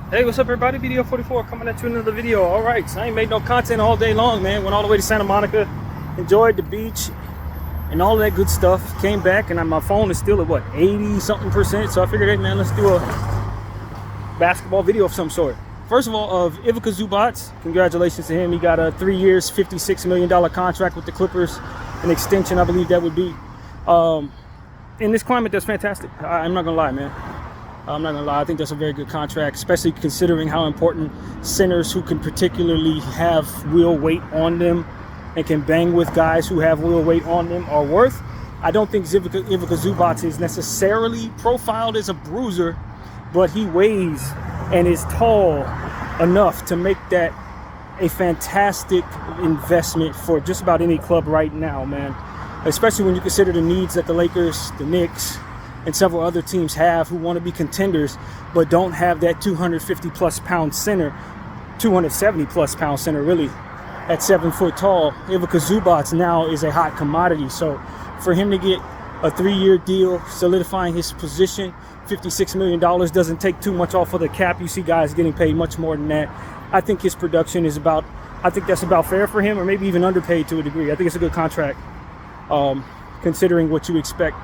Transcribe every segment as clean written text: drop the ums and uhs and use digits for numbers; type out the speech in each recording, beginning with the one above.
Hey, what's up, everybody? Video 44 coming at you another video. All right, so I ain't made no content all day long, man. Went all the way to Santa Monica, enjoyed the beach and all that good stuff. Came back and my phone is still at what, 80-something%. So I figured, hey, man, let's do a basketball video of some sort. First of all, of Ivica Zubac, congratulations to him. He got a 3 years, $56 million contract with the Clippers, an extension, I believe that would be. In this climate, that's fantastic. I'm not gonna lie, man. I'm not gonna lie, I think that's a very good contract, especially considering how important centers who can particularly have real weight on them and can bang with guys who have real weight on them are worth. I don't think Ivica Zubac is necessarily profiled as a bruiser, but he weighs and is tall enough to make that a fantastic investment for just about any club right now, man. Especially when you consider the needs that the Lakers, the Knicks, and several other teams have who want to be contenders but don't have that 250+ pound center, 270+ pound center really, at 7 foot tall. Ivica Zubac now is a hot commodity. So for him to get a 3-year deal solidifying his position, $56 million doesn't take too much off of the cap. You see guys getting paid much more than that. I think his production is about, I think that's about fair for him, or maybe even underpaid to a degree. I think it's a good contract considering what you expect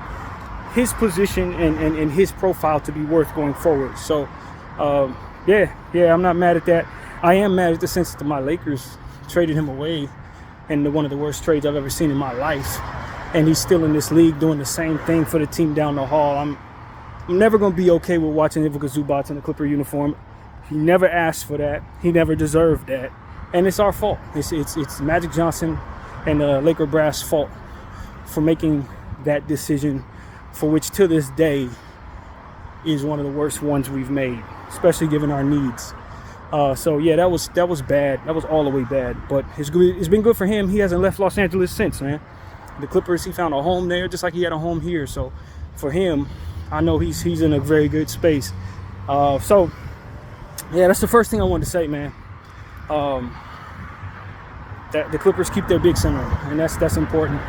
his position and his profile to be worth going forward. So yeah, I'm not mad at that. I am mad at the sense that my Lakers traded him away in one of the worst trades I've ever seen in my life, and he's still in this league doing the same thing for the team down the hall. I'm never going to be okay with watching Ivica Zubac in a Clipper uniform. He never asked for that. He never deserved that, and it's our fault. It's Magic Johnson and the Laker brass fault for making that decision, for which to this day is one of the worst ones we've made, especially given our needs. So yeah, that was bad. That was all the way bad. But it's been good for him. He hasn't left Los Angeles since, man. The Clippers, he found a home there, just like he had a home here. So for him, I know he's in a very good space. So yeah, that's the first thing I wanted to say, man. That the Clippers keep their big center, and that's important.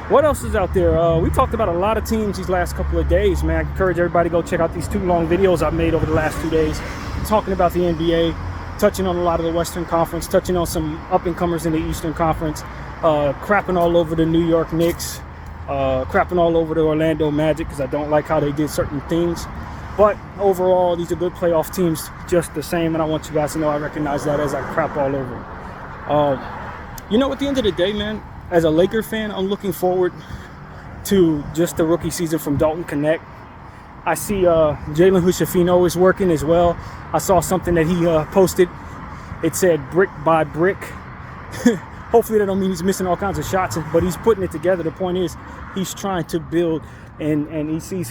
What else is out there? We talked about a lot of teams these last couple of days, man. I encourage everybody to go check out these 2 long videos I've made over the last 2 days, talking about the NBA, touching on a lot of the Western Conference, touching on some up-and-comers in the Eastern Conference, crapping all over the New York Knicks, crapping all over the Orlando Magic because I don't like how they did certain things. But overall, these are good playoff teams just the same, and I want you guys to know I recognize that as I crap all over. You know, at the end of the day, man, as a Laker fan, I'm looking forward to just the rookie season from Dalton Knecht. I see Jalen Hood-Schifino is working as well. I saw something that he posted. It said brick by brick. Hopefully that don't mean he's missing all kinds of shots, but he's putting it together. The point is he's trying to build, and he sees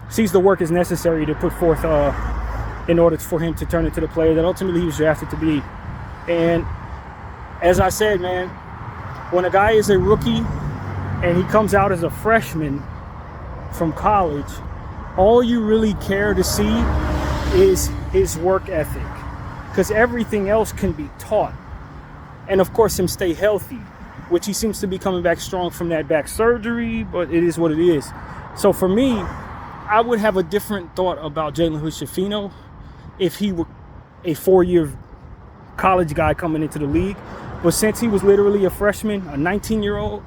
sees the work is necessary to put forth in order for him to turn into the player that ultimately he was drafted to be. And as I said, man, when a guy is a rookie and he comes out as a freshman from college, all you really care to see is his work ethic, because everything else can be taught. And of course, him stay healthy, which he seems to be coming back strong from that back surgery, but it is what it is. So for me, I would have a different thought about Jalen Hood-Schifino if he were a 4-year college guy coming into the league. But since he was literally a freshman, a 19-year-old,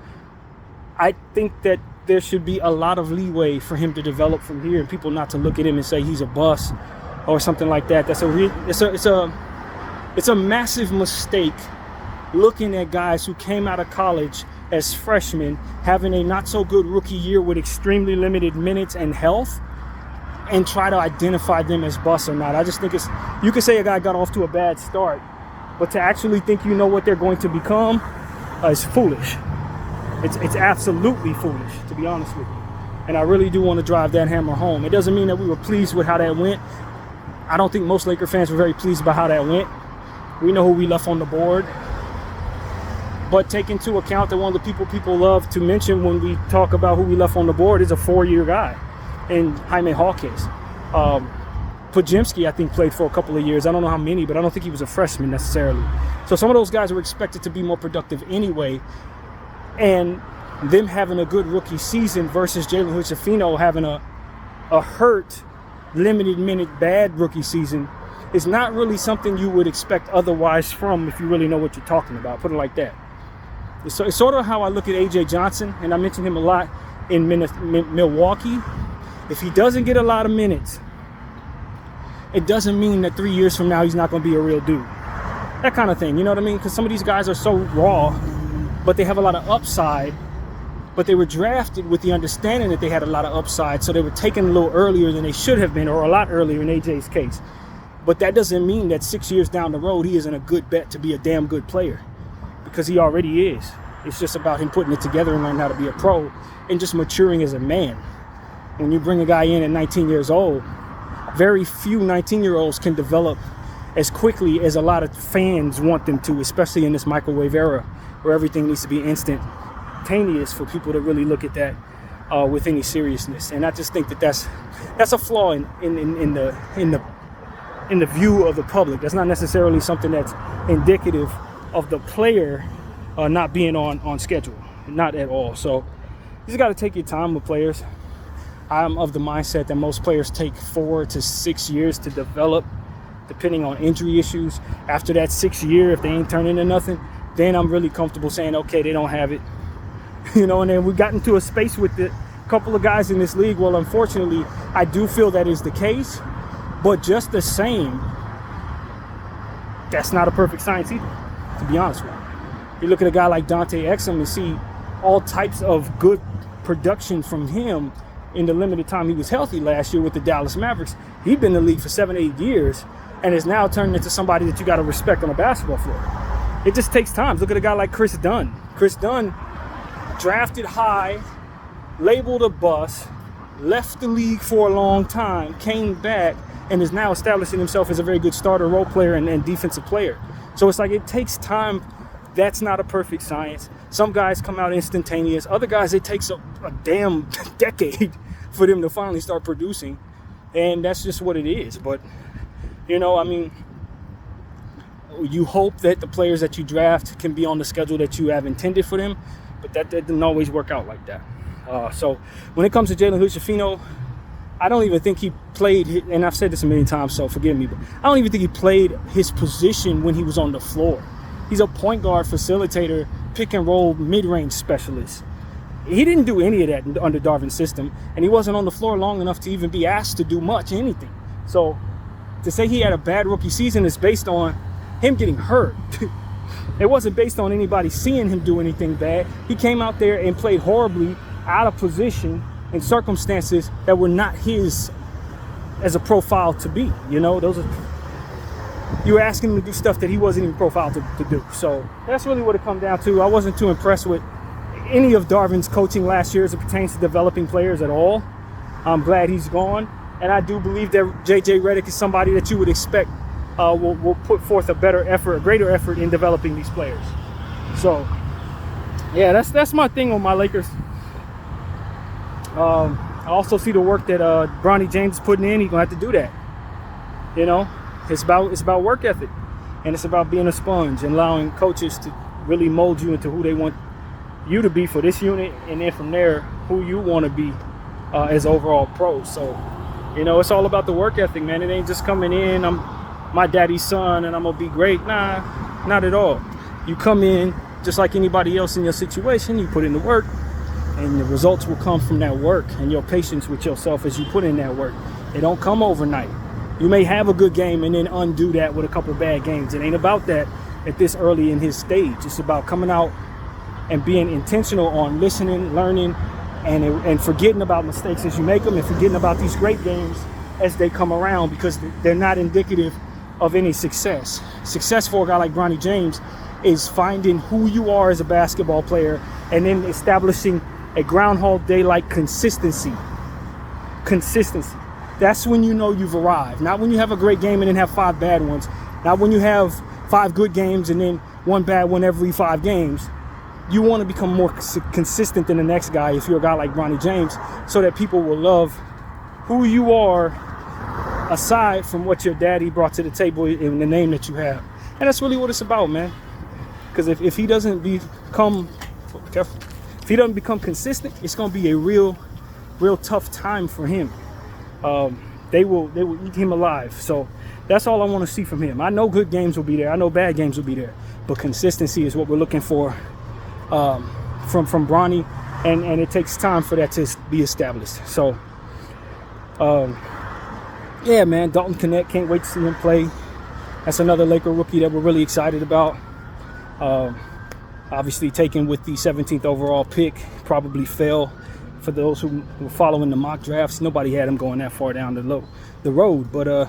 I think that there should be a lot of leeway for him to develop from here, and people not to look at him and say he's a bust or something like that. It's a massive mistake looking at guys who came out of college as freshmen, having a not so good rookie year with extremely limited minutes and health, and try to identify them as busts or not. I just think you could say a guy got off to a bad start, but to actually think you know what they're going to become is foolish. It's absolutely foolish, to be honest with you. And I really do want to drive that hammer home. It doesn't mean that we were pleased with how that went. I don't think most Laker fans were very pleased about how that went. We know who we left on the board. But take into account that one of the people love to mention when we talk about who we left on the board is a 4-year guy, and Jaime Hawkins. Podziemski, I think, played for a couple of years. I don't know how many, but I don't think he was a freshman necessarily. So some of those guys were expected to be more productive anyway. And them having a good rookie season versus Jalen Hood-Schifino having a hurt limited minute bad rookie season is not really something you would expect otherwise from if you really know what you're talking about. Put it like that. It's sort of how I look at AJ Johnson, and I mentioned him a lot in Milwaukee. If he doesn't get a lot of minutes, it doesn't mean that 3 years from now he's not going to be a real dude. That kind of thing, you know what I mean? Because some of these guys are so raw, but they have a lot of upside. But they were drafted with the understanding that they had a lot of upside, so they were taken a little earlier than they should have been, or a lot earlier in AJ's case. But that doesn't mean that 6 years down the road he isn't a good bet to be a damn good player, because he already is. It's just about him putting it together and learning how to be a pro and just maturing as a man. When you bring a guy in at 19 years old, very few 19-year-olds can develop as quickly as a lot of fans want them to, especially in this microwave era where everything needs to be instantaneous for people to really look at that with any seriousness. And I just think that that's a flaw in the view of the public. That's not necessarily something that's indicative of the player not being on schedule, not at all. So you just got to take your time with players. I'm of the mindset that most players take 4 to 6 years to develop, depending on injury issues. After that 6th year, if they ain't turning into nothing, then I'm really comfortable saying, okay, they don't have it. You know, and then we got into a space with a couple of guys in this league. Well, unfortunately, I do feel that is the case, but just the same, that's not a perfect science either, to be honest with you. You look at a guy like Dante Exum and see all types of good production from him in the limited time he was healthy last year with the Dallas Mavericks. He'd been in the league for 7-8 years and is now turning into somebody that you got to respect on a basketball floor. It just takes time. Look at a guy like Chris Dunn. Chris Dunn, drafted high, labeled a bust, left the league for a long time, came back, and is now establishing himself as a very good starter, role player, and defensive player. So it's like it takes time. That's not a perfect science. Some guys come out instantaneous. Other guys, it takes a damn decade for them to finally start producing. And that's just what it is. But, you know, I mean, you hope that the players that you draft can be on the schedule that you have intended for them. But that doesn't always work out like that. So when it comes to Jalen Hood-Schifino, I don't even think he played, and I've said this a million times, so forgive me, but I don't even think he played his position when he was on the floor. He's a point guard facilitator, pick and roll, mid-range specialist. He didn't do any of that under Darvin's system, and he wasn't on the floor long enough to even be asked to do much, anything. So to say he had a bad rookie season is based on him getting hurt. It wasn't based on anybody seeing him do anything bad. He came out there and played horribly, out of position, in circumstances that were not his as a profile to be. You know, you were asking him to do stuff that he wasn't even profiled to do. So that's really what it comes down to. I wasn't too impressed with any of Darvin's coaching last year as it pertains to developing players at all. I'm glad he's gone. And I do believe that JJ Redick is somebody that you would expect will put forth a greater effort in developing these players. So yeah, that's my thing on my Lakers. I also see the work that Bronny James is putting in. He's gonna have to do that. You know, it's about work ethic, and it's about being a sponge and allowing coaches to really mold you into who they want you to be for this unit, and then from there, who you want to be as overall pros. So, you know, it's all about the work ethic, man. It ain't just coming in, I'm my daddy's son and I'm gonna be great. Nah, not at all. You come in just like anybody else in your situation. You put in the work, and the results will come from that work and your patience with yourself as you put in that work. It don't come overnight. You may have a good game and then undo that with a couple of bad games. It ain't about that at this early in his stage. It's about coming out and being intentional on listening, learning, and forgetting about mistakes as you make them, and forgetting about these great games as they come around, because they're not indicative of any success. Success for a guy like Bronny James is finding who you are as a basketball player and then establishing a Groundhog Day-like consistency. That's when you know you've arrived. Not when you have a great game and then have 5 bad ones. Not when you have 5 good games and then 1 bad one every 5 games. You want to become more consistent than the next guy if you're a guy like Bronny James, so that people will love who you are aside from what your daddy brought to the table in the name that you have. And that's really what it's about, man. Because if he doesn't become consistent, it's going to be a real tough time for him. they will eat him alive. So that's all I want to see from him. I know good games will be there. I know bad games will be there. But consistency is what we're looking for from Bronny, and it takes time for that to be established. So, yeah, man, Dalton Knecht, can't wait to see him play. That's another Laker rookie that we're really excited about. Obviously taken with the 17th overall pick, probably fell. For those who were following the mock drafts, nobody had him going that far down the road. But,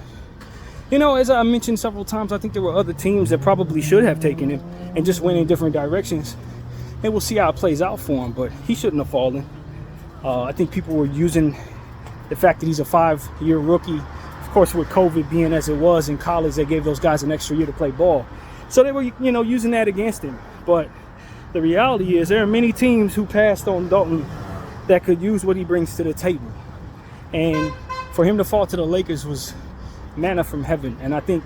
you know, as I mentioned several times, I think there were other teams that probably should have taken him and just went in different directions. And we'll see how it plays out for him, but he shouldn't have fallen. I think people were using the fact that he's a 5-year rookie. Of course, with COVID being as it was in college, they gave those guys an extra year to play ball. So they were, you know, using that against him. But the reality is there are many teams who passed on Dalton that could use what he brings to the table. And for him to fall to the Lakers was manna from heaven. And I think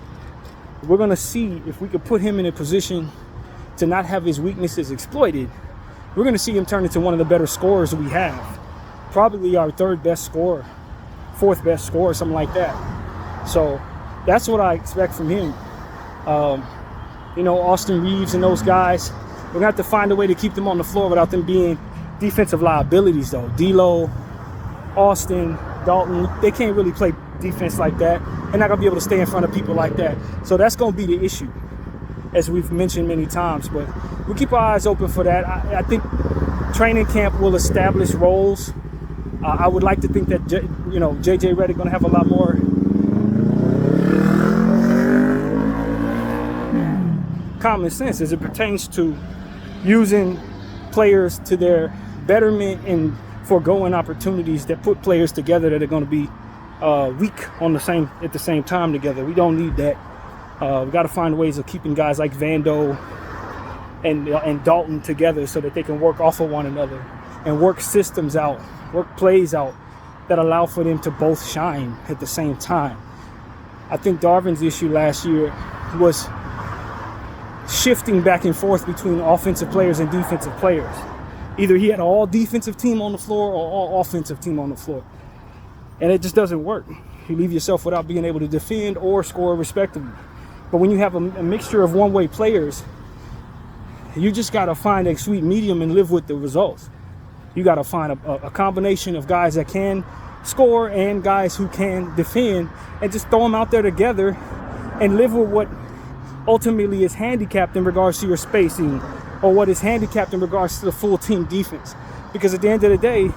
we're going to see if we could put him in a position to not have his weaknesses exploited. We're going to see him turn into one of the better scorers we have. Probably our 3rd best scorer, 4th best scorer, something like that. So that's what I expect from him. You know, Austin Reeves and those guys, we're going to have to find a way to keep them on the floor without them being defensive liabilities, though. D'Lo, Austin, Dalton, they can't really play defense like that. They're not going to be able to stay in front of people like that. So that's going to be the issue, as we've mentioned many times. But we'll keep our eyes open for that. I think training camp will establish roles. I would like to think that, you know, J.J. Redick going to have a lot more common sense as it pertains to using players to their betterment and foregoing opportunities that put players together that are going to be weak at the same time together. We don't need that. We got to find ways of keeping guys like Vando and Dalton together so that they can work off of one another and work systems out, work plays out that allow for them to both shine at the same time. I think Darvin's issue last year was shifting back and forth between offensive players and defensive players. Either he had an all defensive team on the floor or all offensive team on the floor. And it just doesn't work. You leave yourself without being able to defend or score respectively. But when you have a mixture of one-way players, you just got to find a sweet medium and live with the results. You got to find a combination of guys that can score and guys who can defend and just throw them out there together and live with what ultimately is handicapped in regards to your spacing or what is handicapped in regards to the full team defense. Because at the end of the day,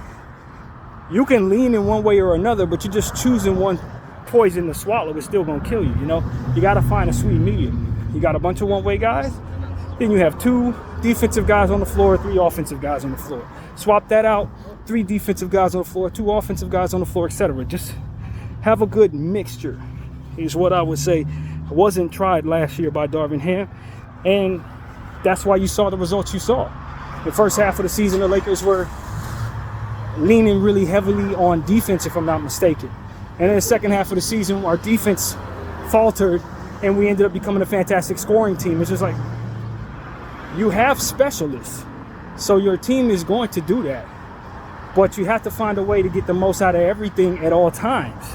you can lean in one way or another, but you're just choosing one poison to swallow. It's still going to kill you, you know? You got to find a sweet medium. You got a bunch of one-way guys, then you have 2 defensive guys on the floor, 3 offensive guys on the floor. Swap that out, 3 defensive guys on the floor, 2 offensive guys on the floor, etc. Just have a good mixture is what I would say. It wasn't tried last year by Darvin Ham, and that's why you saw the results you saw. The first half of the season, the Lakers were leaning really heavily on defense, if I'm not mistaken. And in the second half of the season, our defense faltered, and we ended up becoming a fantastic scoring team. It's just like, you have specialists, so your team is going to do that. But you have to find a way to get the most out of everything at all times.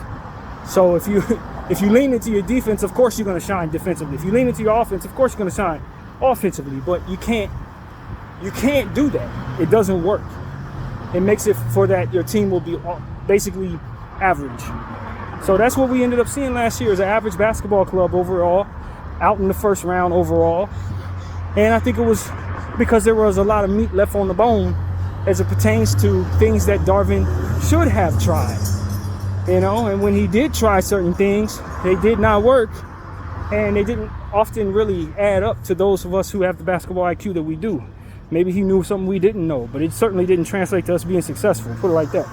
So if you lean into your defense, of course you're going to shine defensively. If you lean into your offense, of course you're going to shine offensively. But you can't do that. It doesn't work. It makes it for that your team will be basically average. So that's what we ended up seeing last year, as an average basketball club overall, out in the first round overall. And I think it was because there was a lot of meat left on the bone as it pertains to things that Darvin should have tried. You know, and when he did try certain things, they did not work, and they didn't often really add up to those of us who have the basketball IQ that we do. Maybe he knew something we didn't know, but it certainly didn't translate to us being successful, put it like that.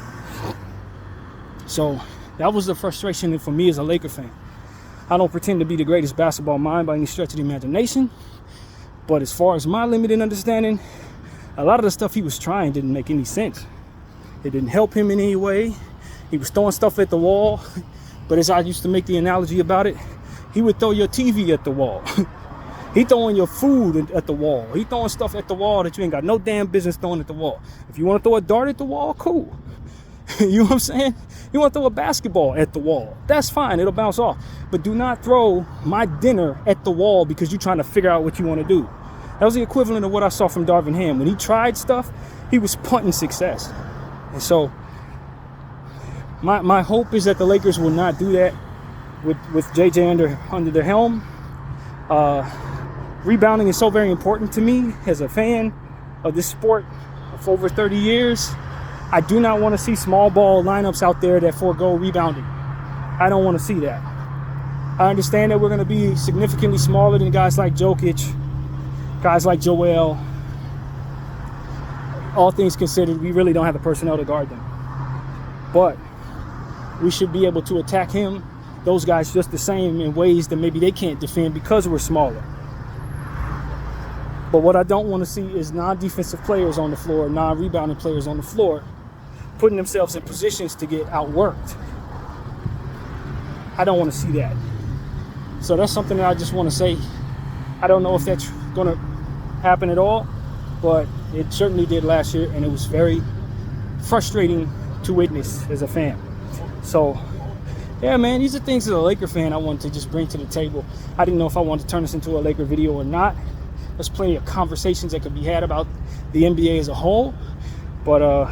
So that was the frustration for me as a Laker fan. I don't pretend to be the greatest basketball mind by any stretch of the imagination, but as far as my limited understanding, a lot of the stuff he was trying didn't make any sense. It didn't help him in any way. He was throwing stuff at the wall, but as I used to make the analogy about it, he would throw your TV at the wall. He throwing your food at the wall. He throwing stuff at the wall that you ain't got no damn business throwing at the wall. If you want to throw a dart at the wall, cool. You know what I'm saying? You want to throw a basketball at the wall. That's fine. It'll bounce off. But do not throw my dinner at the wall because you're trying to figure out what you want to do. That was the equivalent of what I saw from Darvin Ham. When he tried stuff, he was punting success. And so my hope is that the Lakers will not do that with JJ under their helm. Rebounding is so very important to me as a fan of this sport for over 30 years. I do not want to see small ball lineups out there that forego rebounding. I don't want to see that. I understand that we're going to be significantly smaller than guys like Jokic, guys like Joel. All things considered, we really don't have the personnel to guard them. But we should be able to attack those guys just the same in ways that maybe they can't defend because we're smaller. But what I don't want to see is non-defensive players on the floor, non-rebounding players on the floor, putting themselves in positions to get outworked. I don't want to see that. So that's something that I just want to say. I don't know if that's going to happen at all, but it certainly did last year, and it was very frustrating to witness as a fan. So, yeah, man, these are things as a Laker fan I wanted to just bring to the table. I didn't know if I wanted to turn this into a Laker video or not. There's plenty of conversations that could be had about the NBA as a whole, but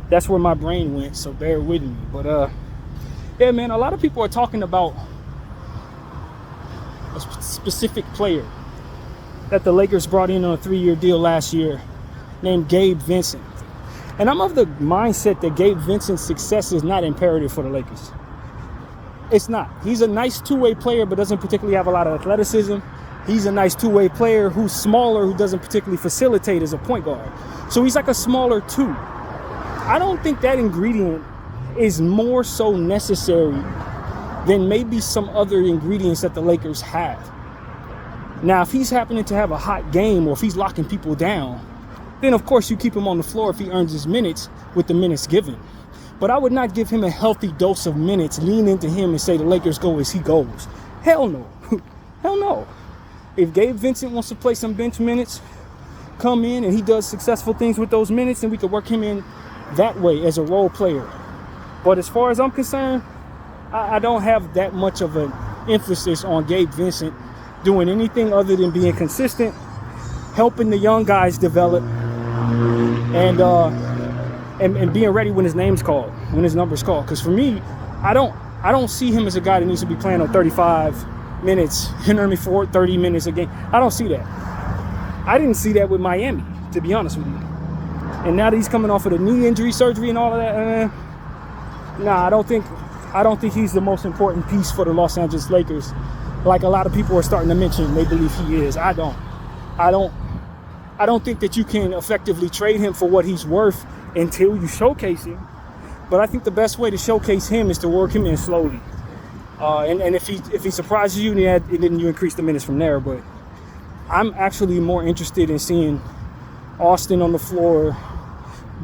that's where my brain went, so bear with me. But yeah, man, a lot of people are talking about a specific player that the Lakers brought in on a 3-year deal last year named Gabe Vincent. And I'm of the mindset that Gabe Vincent's success is not imperative for the Lakers. It's not. He's a nice two-way player, but doesn't particularly have a lot of athleticism. He's a nice two-way player who's smaller, who doesn't particularly facilitate as a point guard. So he's like a smaller two. I don't think that ingredient is more so necessary than maybe some other ingredients that the Lakers have. Now, if he's happening to have a hot game or if he's locking people down, then of course you keep him on the floor if he earns his minutes with the minutes given. But I would not give him a healthy dose of minutes, lean into him and say the Lakers go as he goes. Hell no. Hell no. If Gabe Vincent wants to play some bench minutes, come in and he does successful things with those minutes, and we could work him in that way as a role player. But as far as I'm concerned, I don't have that much of an emphasis on Gabe Vincent doing anything other than being consistent, helping the young guys develop, and being ready when his name's called, when his number's called. Because for me, I don't see him as a guy that needs to be playing on 35 minutes, 30 minutes a game. I don't see that. I didn't see that with Miami, to be honest with you. And now that he's coming off of the knee injury surgery and all of that, I don't think he's the most important piece for the Los Angeles Lakers, like a lot of people are starting to mention they believe he is. I don't think that you can effectively trade him for what he's worth until you showcase him. But I think the best way to showcase him is to work him in slowly. And if he surprises you, then you increase the minutes from there. But I'm actually more interested in seeing Austin on the floor,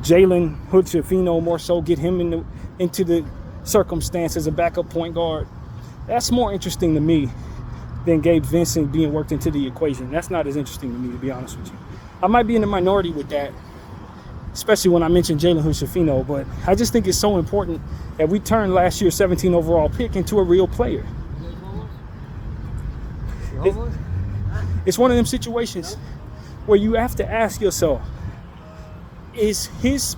Jalen Hood-Schifino more so, get him into the circumstance as a backup point guard. That's more interesting to me than Gabe Vincent being worked into the equation. That's not as interesting to me, to be honest with you. I might be in the minority with that, especially when I mentioned Jalen Hood-Schifino, but I just think it's so important that we turn last year's 17 overall pick into a real player. It's one of them situations where you have to ask yourself, is his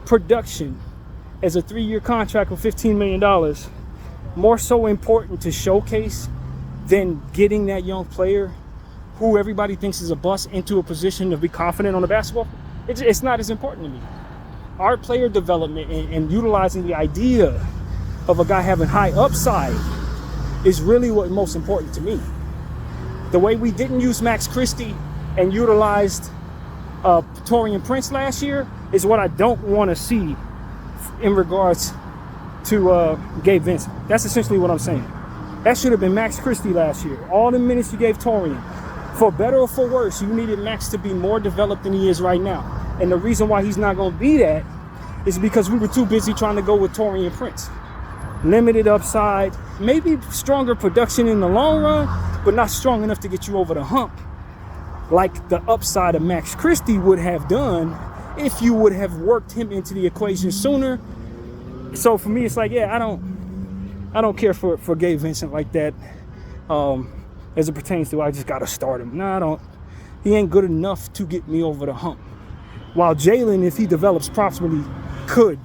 production as a 3-year contract with $15 million more so important to showcase than getting that young player who everybody thinks is a bust into a position to be confident on the basketball? It's not as important to me. Our player development and utilizing the idea of a guy having high upside is really what's most important to me. The way we didn't use Max Christie and utilized Taurean Prince last year is what I don't want to see in regards to Gabe Vincent. That's essentially what I'm saying. That should have been Max Christie last year. All the minutes you gave Taurean. For better or for worse, you needed Max to be more developed than he is right now. And the reason why he's not going to be that is because we were too busy trying to go with Taurean Prince. Limited upside, maybe stronger production in the long run, but not strong enough to get you over the hump like the upside of Max Christie would have done if you would have worked him into the equation sooner So for me, it's like, yeah, I don't care for Gabe Vincent like that. As it pertains to, I just gotta start him. No, I don't. He ain't good enough to get me over the hump. While Jalen, if he develops properly, could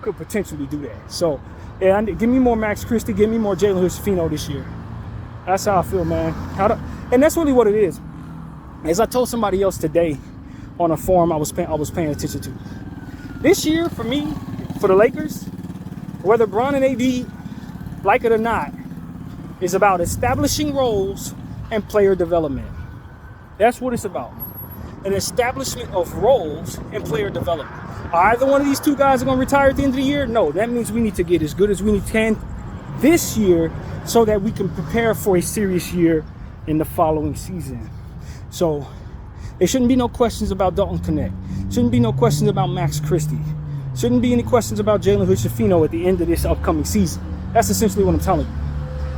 potentially do that. So, yeah, give me more Max Christie, give me more Jalen Hood-Schifino this year. That's how I feel, man. And that's really what it is. As I told somebody else today on a forum I was paying attention to. This year, for me, for the Lakers, whether Bron and AD like it or not, is about establishing roles and player development. That's what it's about. An establishment of roles and player development. Either one of these two guys are going to retire at the end of the year? No, that means we need to get as good as we can this year so that we can prepare for a serious year in the following season. So there shouldn't be no questions about Dalton Knecht. Shouldn't be no questions about Max Christie. Shouldn't be any questions about Jalen Hood-Schifino at the end of this upcoming season. That's essentially what I'm telling you.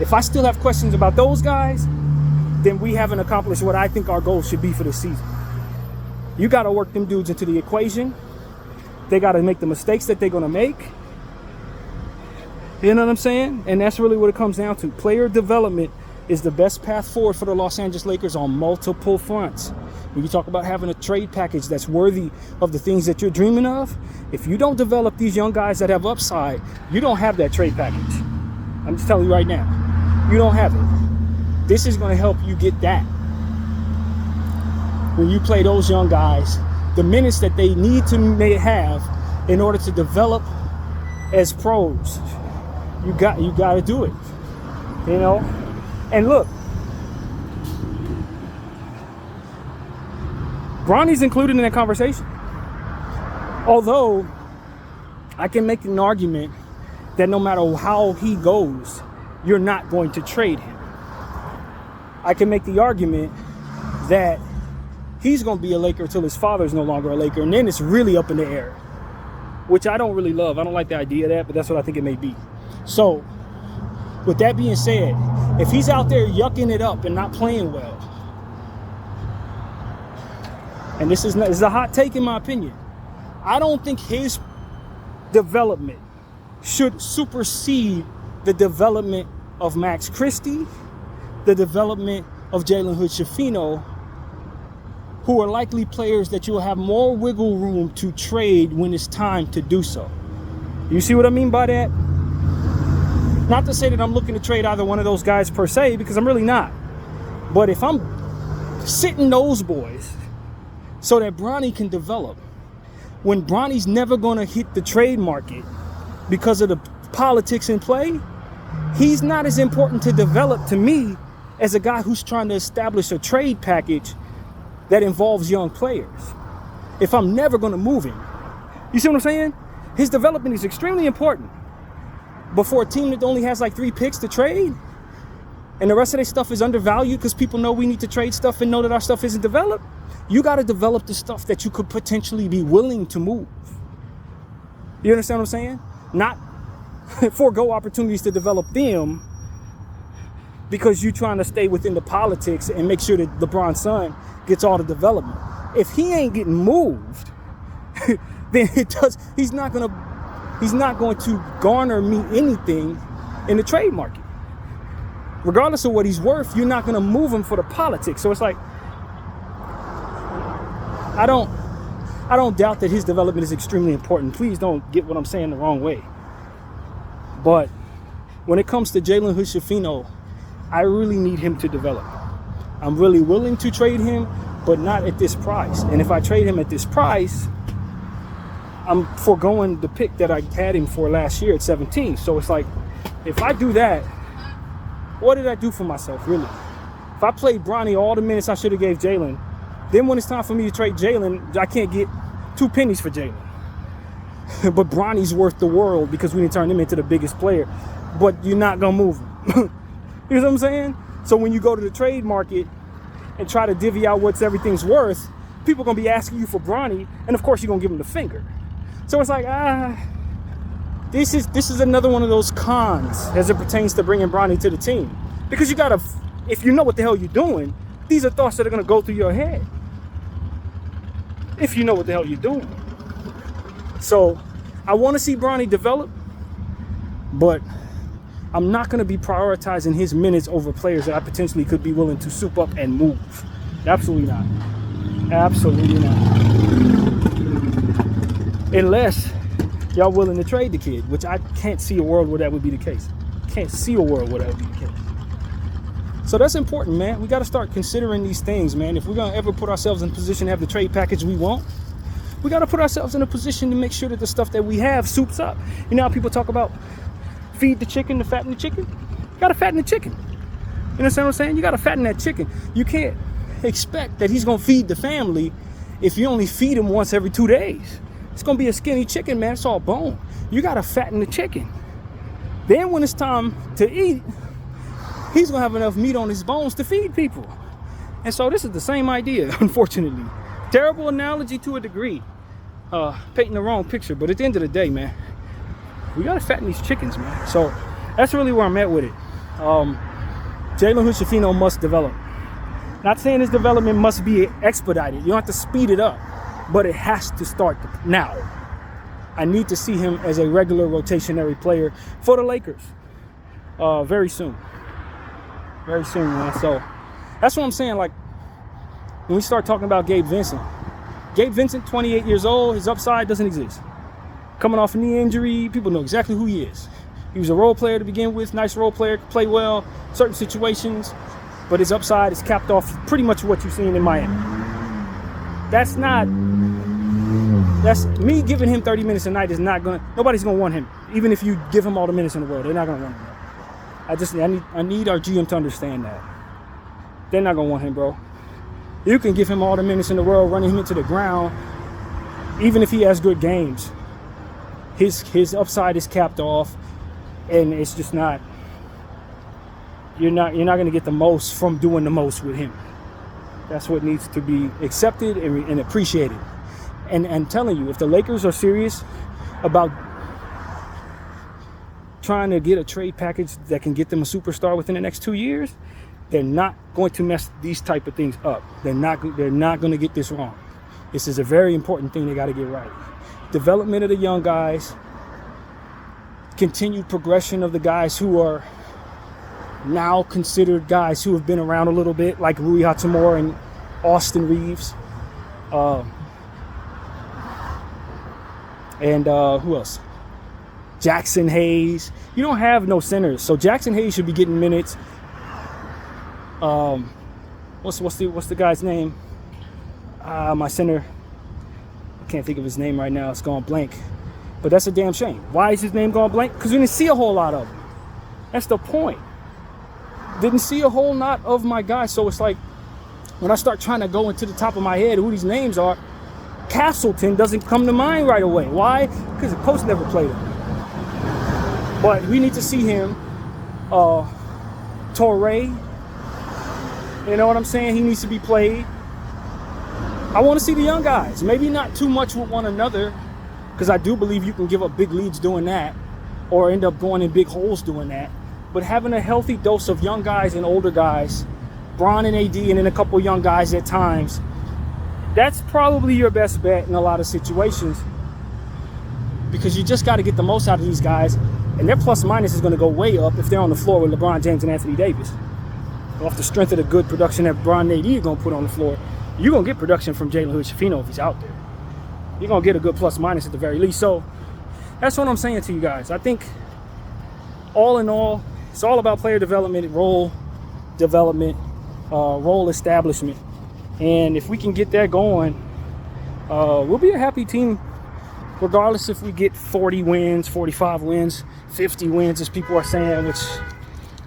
If I still have questions about those guys, then we haven't accomplished what I think our goal should be for this season. You got to work them dudes into the equation. They got to make the mistakes that they're going to make. You know what I'm saying? And that's really what it comes down to. Player development is the best path forward for the Los Angeles Lakers on multiple fronts. When you talk about having a trade package that's worthy of the things that you're dreaming of, if you don't develop these young guys that have upside, you don't have that trade package. I'm just telling you right now. You don't have it. This is going to help you get that. When you play those young guys, the minutes that they need to have in order to develop as pros, you got to do it. You know? And look, Bronny's included in that conversation. Although I can make an argument that no matter how he goes, you're not going to trade him. I can make the argument that he's going to be a Laker until his father's no longer a Laker, and then it's really up in the air, which I don't really love. I don't like the idea of that, but that's what I think it may be. So, with that being said, if he's out there yucking it up and not playing well, and this is a hot take in my opinion, I don't think his development should supersede the development of Max Christie, the development of Jalen Hood-Schifino, who are likely players that you'll have more wiggle room to trade when it's time to do so. You see what I mean by that? Not to say that I'm looking to trade either one of those guys per se, because I'm really not. But if I'm sitting those boys so that Bronny can develop, when Bronny's never going to hit the trade market because of the politics in play, he's not as important to develop to me as a guy who's trying to establish a trade package that involves young players. If I'm never going to move him, you see what I'm saying? His development is extremely important. Before a team that only has like 3 picks to trade, and the rest of their stuff is undervalued because people know we need to trade stuff and know that our stuff isn't developed, you got to develop the stuff that you could potentially be willing to move. You understand what I'm saying? Not forego opportunities to develop them because you're trying to stay within the politics and make sure that LeBron's son gets all the development. If he ain't getting moved, then he's not going to garner me anything in the trade market. Regardless of what he's worth, you're not going to move him for the politics. So it's like, I don't doubt that his development is extremely important. Please don't get what I'm saying the wrong way. But when it comes to Jalen Hood-Schifino, I really need him to develop. I'm really willing to trade him, but not at this price. And if I trade him at this price, I'm foregoing the pick that I had him for last year at 17. So it's like, if I do that, what did I do for myself, really? If I played Bronny all the minutes I should have gave Jalen, then when it's time for me to trade Jalen, I can't get 2 pennies for Jalen. But Bronny's worth the world because we didn't turn him into the biggest player. But you're not going to move him. You know what I'm saying? So when you go to the trade market and try to divvy out what's everything's worth, people are going to be asking you for Bronny, and of course you're going to give them the finger. So it's like, this is another one of those cons as it pertains to bringing Bronny to the team. Because you got to, if you know what the hell you're doing, these are thoughts that are going to go through your head. If you know what the hell you're doing. So I want to see Bronny develop, but I'm not going to be prioritizing his minutes over players that I potentially could be willing to soup up and move. Absolutely not. Absolutely not. Unless y'all willing to trade the kid, which I can't see a world where that would be the case. Can't see a world where that would be the case. So that's important, man. We got to start considering these things, man. If we're going to ever put ourselves in a position to have the trade package we want, we got to put ourselves in a position to make sure that the stuff that we have soups up. You know how people talk about feed the chicken to fatten the chicken? You got to fatten the chicken. You understand what I'm saying? You got to fatten that chicken. You can't expect that he's going to feed the family if you only feed him once every 2 days. It's going to be a skinny chicken, man. It's all bone. You got to fatten the chicken. Then when it's time to eat, he's going to have enough meat on his bones to feed people. And so this is the same idea, unfortunately. Terrible analogy to a degree. Painting the wrong picture. But at the end of the day, man, we got to fatten these chickens, man. So that's really where I'm at with it. Jalen Hood-Schifino must develop. Not saying his development must be expedited. You don't have to speed it up. But it has to start now. I need to see him as a regular rotationary player for the Lakers very soon. Very soon, man. So that's what I'm saying. Like, when we start talking about Gabe Vincent, 28 years old, his upside doesn't exist. Coming off a knee injury, people know exactly who he is. He was a role player to begin with, nice role player, could play well, certain situations, but his upside is capped off pretty much what you've seen in Miami. That's me giving him 30 minutes a night is not gonna, nobody's gonna want him. Even if you give him all the minutes in the world, they're not gonna want him. I need our GM to understand that. They're not gonna want him, bro. You can give him all the minutes in the world, running him into the ground, even if he has good games. His upside is capped off, and it's just not. You're not gonna get the most from doing the most with him. That's what needs to be accepted and appreciated. And telling you, if the Lakers are serious about trying to get a trade package that can get them a superstar within the next 2 years, they're not going to mess these type of things up. They're not going to get this wrong. This is a very important thing they got to get right. Development of the young guys, continued progression of the guys who are now considered guys who have been around a little bit, like Rui Hachimura and Austin Reeves. And who else? Jackson Hayes. You don't have no centers, so Jackson Hayes should be getting minutes. What's the guy's name? My center. I can't think of his name right now. It's gone blank. But that's a damn shame. Why is his name gone blank? Because we didn't see a whole lot of him. That's the point. Didn't see a whole lot of my guys. So it's like when I start trying to go into the top of my head who these names are, Castleton doesn't come to mind right away. Why? Because the coach never played him. But we need to see him. Torrey. You know what I'm saying? He needs to be played. I want to see the young guys. Maybe not too much with one another, because I do believe you can give up big leads doing that, or end up going in big holes doing that. But having a healthy dose of young guys and older guys, Bron and AD, and then a couple young guys at times, that's probably your best bet in a lot of situations, because you just got to get the most out of these guys, and their plus minus is going to go way up if they're on the floor with LeBron James and Anthony Davis. Off the strength of the good production that Bron and AD are going to put on the floor, you're going to get production from Jalen Hood-Schifino if he's out there. You're going to get a good plus minus at the very least. So that's what I'm saying to you guys. I think all in all, it's all about player development, role establishment. And if we can get that going, we'll be a happy team, regardless if we get 40 wins, 45 wins, 50 wins, as people are saying, which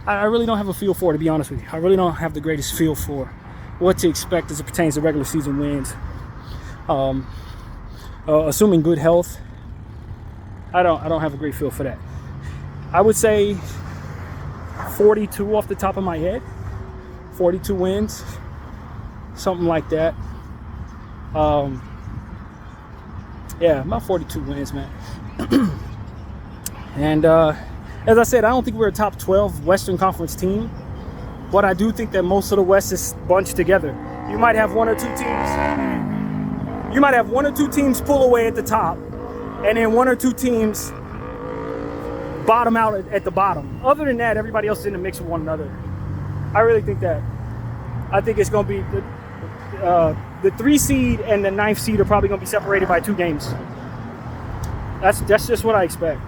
I really don't have a feel for, to be honest with you. I really don't have the greatest feel for what to expect as it pertains to regular season wins. Assuming good health, I don't have a great feel for that. I would say 42 off the top of my head. 42 wins, something like that. Yeah, about 42 wins, man. And as I said, I don't think we're a top 12 Western Conference team, but I do think that most of the West is bunched together. You might have one or two teams. You might have one or two teams pull away at the top, and then one or two teams bottom out at the bottom. Other than that, everybody else is in the mix with one another. I really think that. I think it's going to be the 3 seed and the 9th seed are probably going to be separated by 2 games. That's just what I expect.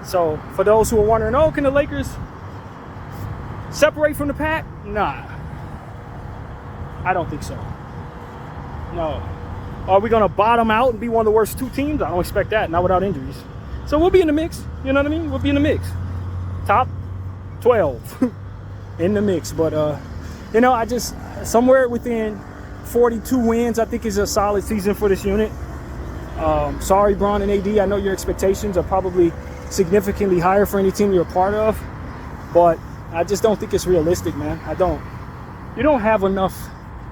So for those who are wondering, oh, can the Lakers separate from the pack? Nah, I don't think so. No. Are we going to bottom out and be one of the worst 2 teams? I don't expect that, not without injuries. So we'll be in the mix, you know what I mean? We'll be in the mix. Top 12 in the mix. But, you know, I just, somewhere within 42 wins, I think is a solid season for this unit. Sorry, Bron and AD, I know your expectations are probably significantly higher for any team you're a part of, but I just don't think it's realistic, man. I don't. You don't have enough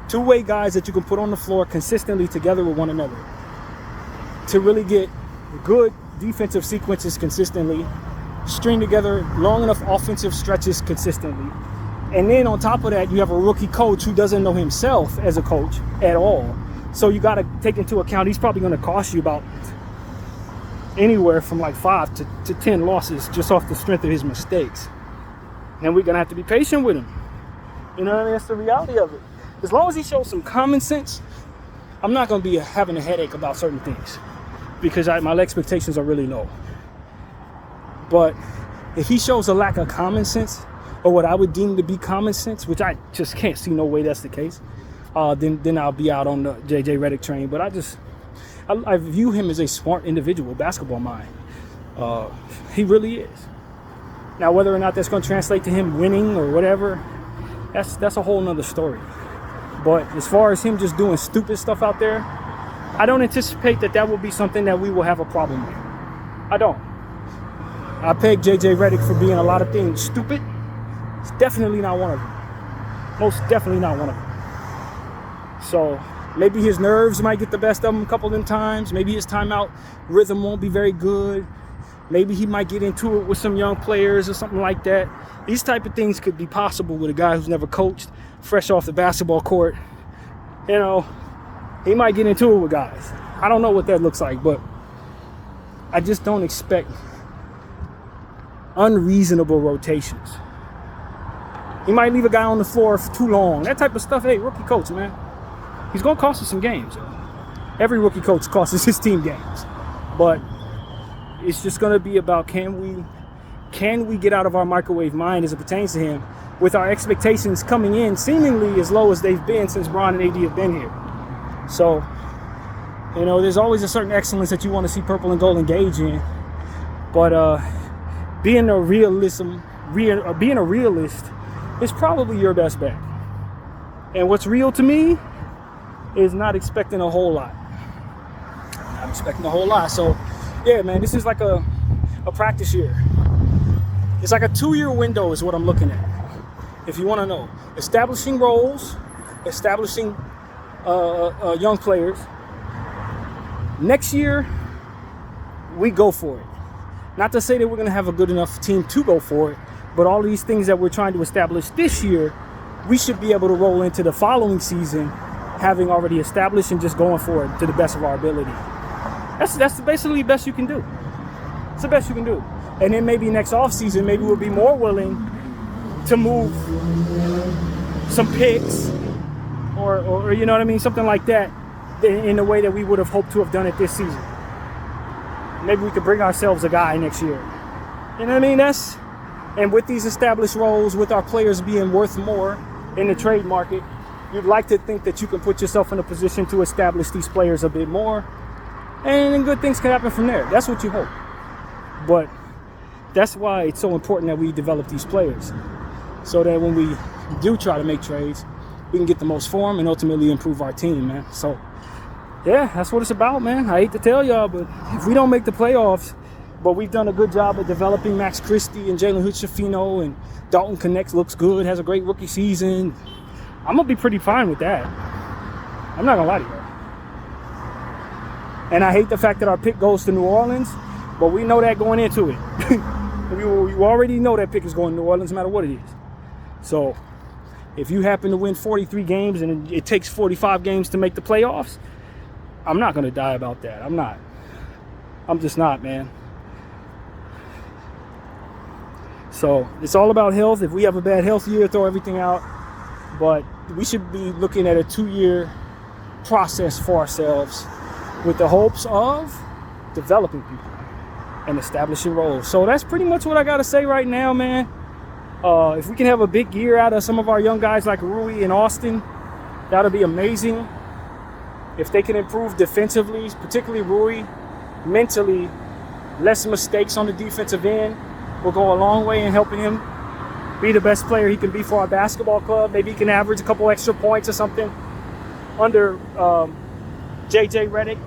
two-way guys that you can put on the floor consistently together with one another to really get good defensive sequences consistently, string together long enough offensive stretches consistently. And then on top of that, you have a rookie coach who doesn't know himself as a coach at all. So you got to take into account he's probably going to cost you about anywhere from like 5 to 10 losses just off the strength of his mistakes. And we're going to have to be patient with him. You know what I mean? That's the reality of it. As long as he shows some common sense, I'm not going to be having a headache about certain things because my expectations are really low. But if he shows a lack of common sense, or what I would deem to be common sense, which I just can't see no way that's the case, then I'll be out on the JJ Redick train. But I view him as a smart individual, basketball mind. He really is. Now, whether or not that's going to translate to him winning or whatever, that's a whole nother story. But as far as him just doing stupid stuff out there, I don't anticipate that will be something that we will have a problem with. I don't. I peg JJ Redick for being a lot of things stupid. It's definitely not one of them. Most definitely not one of them. So maybe his nerves might get the best of him a couple of times. Maybe his timeout rhythm won't be very good. Maybe he might get into it with some young players or something like that. These type of things could be possible with a guy who's never coached, fresh off the basketball court. You know, he might get into it with guys. I don't know what that looks like, but I just don't expect unreasonable rotations. He might leave a guy on the floor for too long. That type of stuff, hey, rookie coach, man. He's going to cost us some games. Every rookie coach costs his team games. But it's just going to be about can we get out of our microwave mind as it pertains to him with our expectations coming in seemingly as low as they've been since Bron and AD have been here. So, you know, there's always a certain excellence that you want to see Purple and Gold engage in. But being a realist is probably your best bet. And what's real to me is not expecting a whole lot. I'm expecting a whole lot. So, yeah, man, this is like a practice year. It's like a 2-year window is what I'm looking at. If you want to know. Establishing roles, establishing young players. Next year, we go for it. Not to say that we're going to have a good enough team to go for it, but all these things that we're trying to establish this year, we should be able to roll into the following season having already established and just going for it to the best of our ability. That's basically the best you can do. It's the best you can do. And then maybe next offseason, maybe we'll be more willing to move some picks or you know what I mean, something like that in the way that we would have hoped to have done it this season. Maybe we could bring ourselves a guy next year. You know what I mean? And with these established roles, with our players being worth more in the trade market, you'd like to think that you can put yourself in a position to establish these players a bit more. And then good things can happen from there. That's what you hope. But that's why it's so important that we develop these players. So that when we do try to make trades, we can get the most for them and ultimately improve our team, man. So, yeah, that's what it's about, man. I hate to tell y'all, but if we don't make the playoffs, but we've done a good job of developing Max Christie and Jalen Hood-Schifino, and Dalton Connect looks good, has a great rookie season. I'm going to be pretty fine with that. I'm not going to lie to you. And I hate the fact that our pick goes to New Orleans, but we know that going into it. We already know that pick is going to New Orleans no matter what it is. So if you happen to win 43 games and it takes 45 games to make the playoffs, I'm not going to die about that. I'm not. I'm just not, man. So it's all about health. If we have a bad health year, throw everything out. But we should be looking at a 2-year process for ourselves with the hopes of developing people and establishing roles. So that's pretty much what I got to say right now, man. If we can have a big year out of some of our young guys like Rui and Austin, that'll be amazing. If they can improve defensively, particularly Rui, mentally, less mistakes on the defensive end will go a long way in helping him be the best player he can be for our basketball club. Maybe he can average a couple extra points or something under JJ Redick.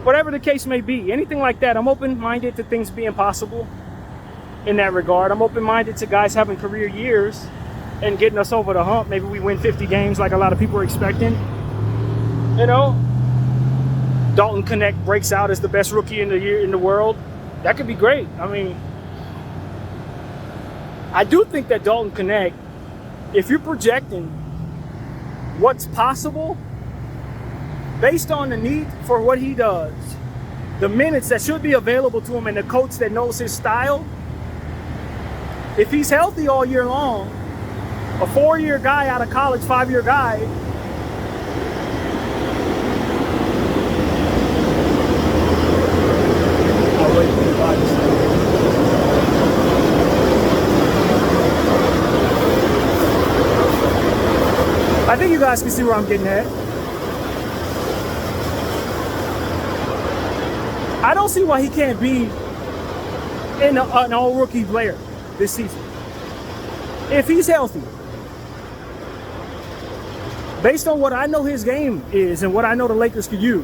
Whatever the case may be, anything like that, I'm open-minded to things being possible in that regard. I'm open-minded to guys having career years and getting us over the hump. Maybe we win 50 games like a lot of people are expecting. You know, Dalton Knecht breaks out as the best rookie in the year in the world. That could be great. I mean, I do think that Dalton Knecht, if you're projecting what's possible based on the need for what he does, the minutes that should be available to him, and the coach that knows his style, if he's healthy all year long, a 4-year guy out of college, 5-year guy, I'll wait for the 5 to start. I think you guys can see where I'm getting at. I don't see why he can't be an all-rookie player this season. If he's healthy, based on what I know his game is and what I know the Lakers could use,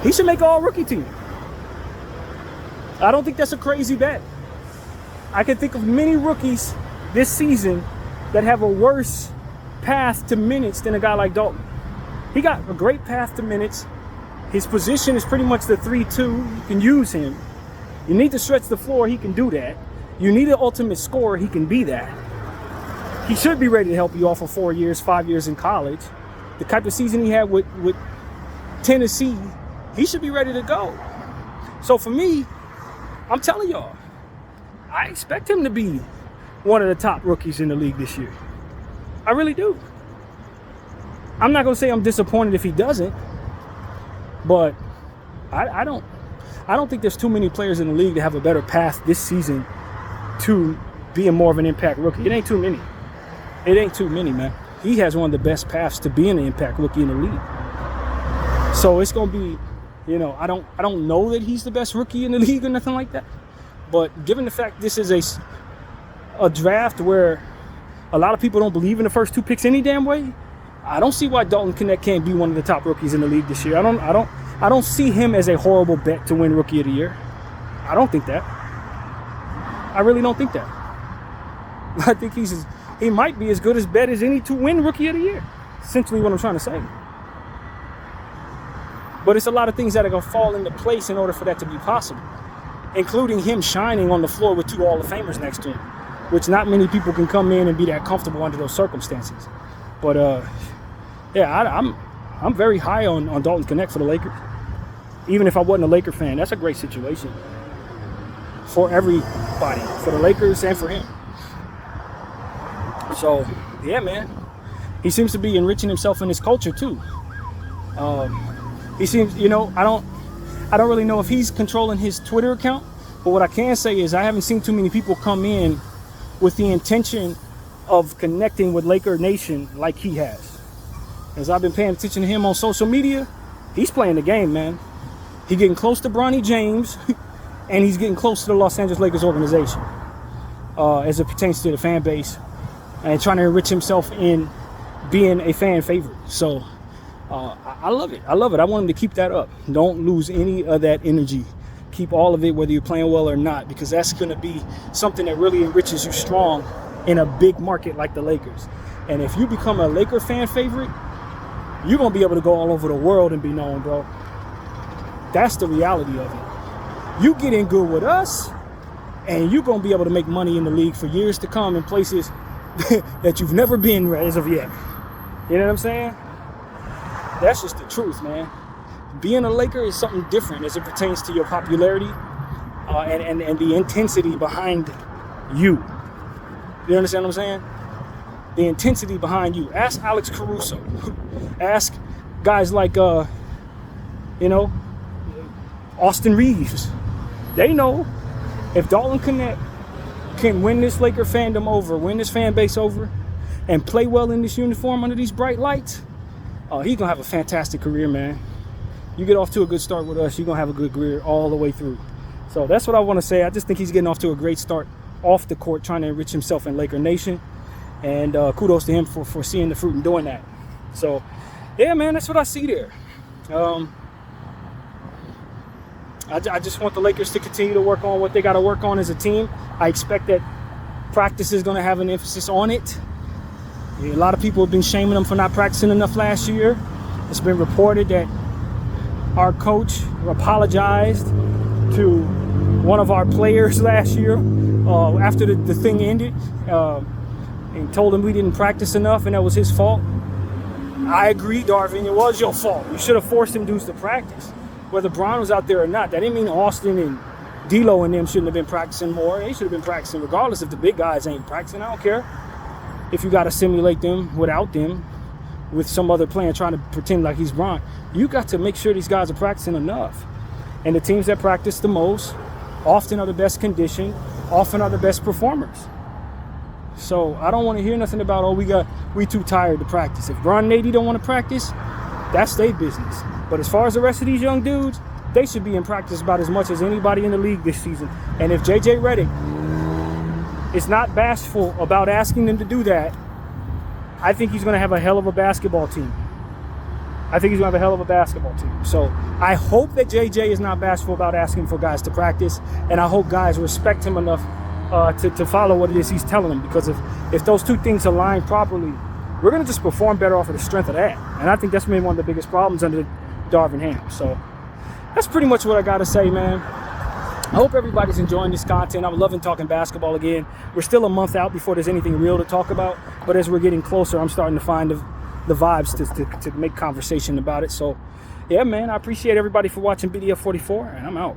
he should make an all-rookie team. I don't think that's a crazy bet. I can think of many rookies this season that have a worse path to minutes than a guy like Dalton. He got a great path to minutes. His position is pretty much the 3-2. You can use him. You need to stretch the floor. He can do that. You need an ultimate scorer. He can be that. He should be ready to help you all for 4 years, 5 years in college. The type of season he had with Tennessee, he should be ready to go. So for me, I'm telling y'all, I expect him to be one of the top rookies in the league this year. I really do. I'm not going to say I'm disappointed if he doesn't, but I don't think there's too many players in the league that have a better path this season to being more of an impact rookie. It ain't too many. It ain't too many, man. He has one of the best paths to being an impact rookie in the league. So it's going to be, you know, I don't know that he's the best rookie in the league or nothing like that. But given the fact this is a draft where a lot of people don't believe in the first 2 picks any damn way, I don't see why Dalton Knecht can't be one of the top rookies in the league this year. I don't see him as a horrible bet to win Rookie of the Year. I don't think that. I really don't think that. I think he might be as good as bet as any to win Rookie of the Year. Essentially what I'm trying to say. But it's a lot of things that are going to fall into place in order for that to be possible, including him shining on the floor with 2 Hall of Famers next to him, which not many people can come in and be that comfortable under those circumstances. But yeah, I'm very high on Dalton Knecht for the Lakers. Even if I wasn't a Laker fan, that's a great situation for everybody, for the Lakers and for him. So yeah, man, he seems to be enriching himself in his culture too. He seems, you know, I don't really know if he's controlling his Twitter account, but what I can say is I haven't seen too many people come in with the intention of connecting with Laker Nation like he has. As I've been paying attention to him on social media, he's playing the game, man. He's getting close to Bronny James, and he's getting close to the Los Angeles Lakers organization as it pertains to the fan base, and trying to enrich himself in being a fan favorite. So I love it. I love it. I want him to keep that up. Don't lose any of that energy. Keep all of it, whether you're playing well or not, because that's going to be something that really enriches you strong in a big market like the Lakers. And if you become a Laker fan favorite, you're going to be able to go all over the world and be known, bro. That's the reality of it. You get in good with us, and you're going to be able to make money in the league for years to come in places that you've never been as of yet. You know what I'm saying? That's just the truth, man. being a Laker is something different as it pertains to your popularity and the intensity behind you. You understand what I'm saying? The intensity behind you. Ask Alex Caruso. Ask guys like, Austin Reeves. They know if Dalton Knecht can win this Laker fandom over, win this fan base over, and play well in this uniform under these bright lights, he's going to have a fantastic career, man. You get off to a good start with us, you're going to have a good career all the way through. So that's what I want to say. I just think he's getting off to a great start off the court, trying to enrich himself in Laker Nation. And kudos to him for seeing the fruit and doing that. So, yeah, man, that's what I see there. I just want the Lakers to continue to work on what they got to work on as a team. I expect that practice is going to have an emphasis on it. A lot of people have been shaming them for not practicing enough last year. It's been reported that our coach apologized to one of our players last year after the thing ended and told him we didn't practice enough and that was his fault. I agree, Darvin, it was your fault. You should have forced him dudes to practice, whether Bron was out there or not. That didn't mean Austin and D'Lo and them shouldn't have been practicing more. They should have been practicing regardless if the big guys ain't practicing. I don't care if you got to simulate them without them, with some other player trying to pretend like he's Bron. You got to make sure these guys are practicing enough. And the teams that practice the most often are the best conditioned, often are the best performers. So I don't want to hear nothing about, we too tired to practice. If Bron and AD don't want to practice, that's their business. But as far as the rest of these young dudes, they should be in practice about as much as anybody in the league this season. And if JJ Redick is not bashful about asking them to do that, I think he's going to have a hell of a basketball team. So I hope that JJ is not bashful about asking for guys to practice, and I hope guys respect him enough to follow what it is he's telling them, because if those two things align properly, we're going to just perform better off of the strength of that. And I think that's maybe one of the biggest problems under Darvin Ham. So that's pretty much what I got to say, man. I hope everybody's enjoying this content. I'm loving talking basketball again. We're still a month out before there's anything real to talk about, but as we're getting closer, I'm starting to find the vibes to make conversation about it. So, yeah, man, I appreciate everybody for watching BDF 44, and I'm out.